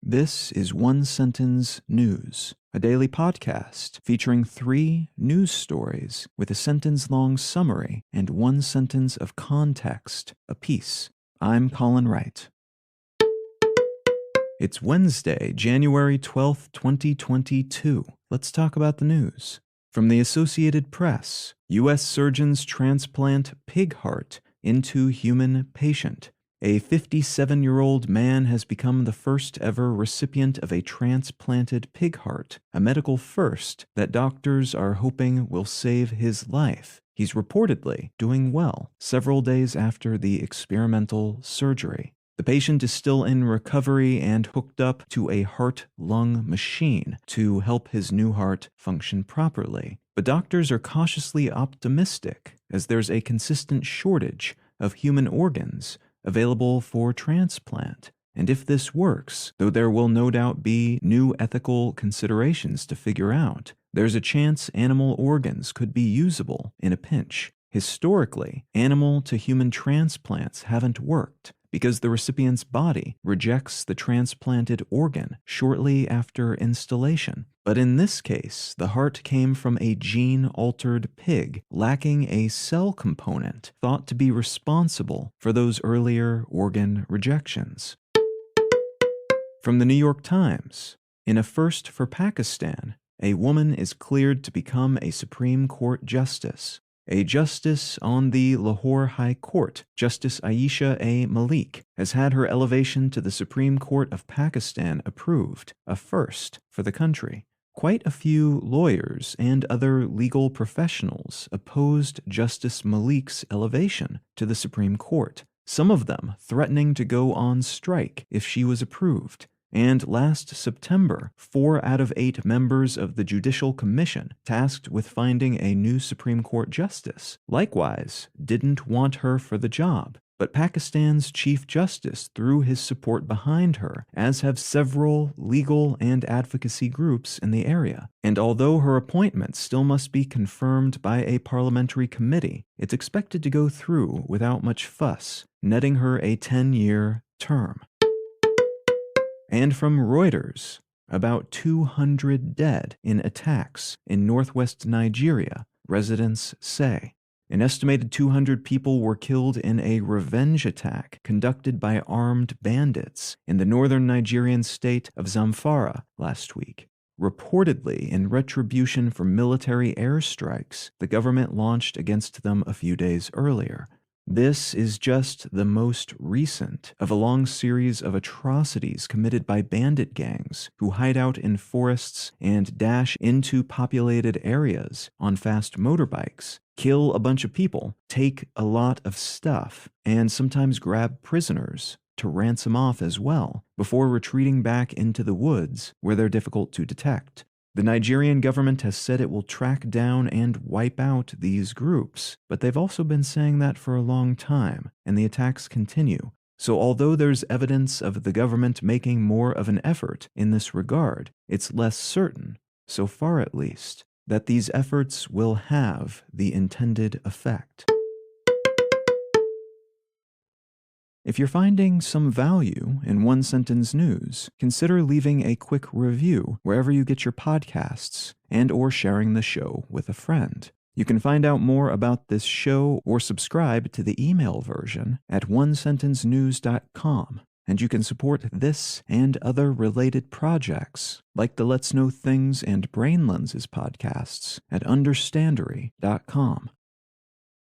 This is One Sentence News, a daily podcast featuring 3 news stories with a sentence-long summary and 1 sentence of context apiece. I'm Colin Wright. It's Wednesday, January 12th, 2022. Let's talk about the news. From the Associated Press, U.S. surgeons transplant pig heart into human patient. A 57-year-old man has become the first ever recipient of a transplanted pig heart, a medical first that doctors are hoping will save his life. He's reportedly doing well several days after the experimental surgery. The patient is still in recovery and hooked up to a heart-lung machine to help his new heart function properly. But doctors are cautiously optimistic as there's a consistent shortage of human organs available for transplant. And if this works, though there will no doubt be new ethical considerations to figure out, there's a chance animal organs could be usable in a pinch. Historically, animal-to-human transplants haven't worked because the recipient's body rejects the transplanted organ shortly after installation. But in this case, the heart came from a gene-altered pig lacking a cell component thought to be responsible for those earlier organ rejections. From the New York Times, in a first for Pakistan, a woman is cleared to become a Supreme Court justice. A justice on the Lahore High Court, Justice Ayesha A. Malik, has had her elevation to the Supreme Court of Pakistan approved, a first for the country. Quite a few lawyers and other legal professionals opposed Justice Malik's elevation to the Supreme Court, some of them threatening to go on strike if she was approved. And last September, 4 out of 8 members of the Judicial Commission tasked with finding a new Supreme Court justice likewise didn't want her for the job. But Pakistan's Chief Justice threw his support behind her, as have several legal and advocacy groups in the area. And although her appointment still must be confirmed by a parliamentary committee, it's expected to go through without much fuss, netting her a 10-year term. And from Reuters, about 200 dead in attacks in northwest Nigeria, residents say. An estimated 200 people were killed in a revenge attack conducted by armed bandits in the northern Nigerian state of Zamfara last week. Reportedly, in retribution for military airstrikes the government launched against them a few days earlier. This is just the most recent of a long series of atrocities committed by bandit gangs who hide out in forests and dash into populated areas on fast motorbikes, kill a bunch of people, take a lot of stuff, and sometimes grab prisoners to ransom off as well, before retreating back into the woods where they're difficult to detect. The Nigerian government has said it will track down and wipe out these groups, but they've also been saying that for a long time, and the attacks continue. So although there's evidence of the government making more of an effort in this regard, it's less certain, so far at least, that these efforts will have the intended effect. If you're finding some value in One Sentence News, consider leaving a quick review wherever you get your podcasts and/or sharing the show with a friend. You can find out more about this show or subscribe to the email version at onesentencenews.com. And you can support this and other related projects, like the Let's Know Things and Brain Lenses podcasts, at understandery.com.